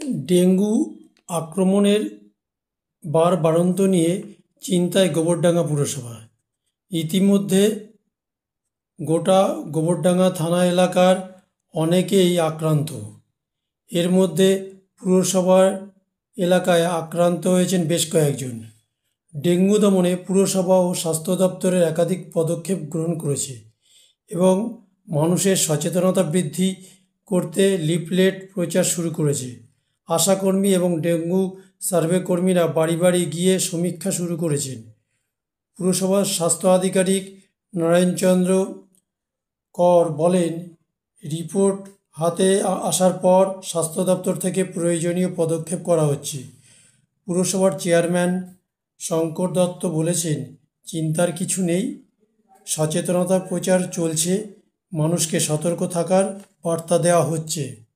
Dengue আক্রমণের বাড়ন্ত নিয়ে চিন্তায় গোবরডাঙ্গা পুরসভা। ইতিমধ্যে গোটা গোবরডাঙ্গা থানা এলাকার অনেকেই আক্রান্ত। এর মধ্যে পুরসভার এলাকায় আক্রান্ত হয়েছেন বেশ কয়েকজন। ডেঙ্গু দমনে পুরসভা ও স্বাস্থ্য দপ্তরের একাধিক পদক্ষেপ গ্রহণ করেছে এবং মানুষের সচেতনতা বৃদ্ধি করতে লিফলেট প্রচার শুরু করেছে। আশাকর্মী এবং ডেঙ্গু সার্ভে কর্মীরা বাড়ি বাড়ি গিয়ে সমীক্ষা শুরু করেছেন। পুরসভার স্বাস্থ্য আধিকারিক নারায়ণচন্দ্র কর বলেন, রিপোর্ট হাতে আসার পর স্বাস্থ্য দপ্তর থেকে প্রয়োজনীয় পদক্ষেপ করা হচ্ছে। পুরসভার চেয়ারম্যান শঙ্কর দত্ত বলেছেন, চিন্তার কিছু নেই, সচেতনতা প্রচার চলছে, মানুষকে সতর্ক থাকার বার্তা দেওয়া হচ্ছে।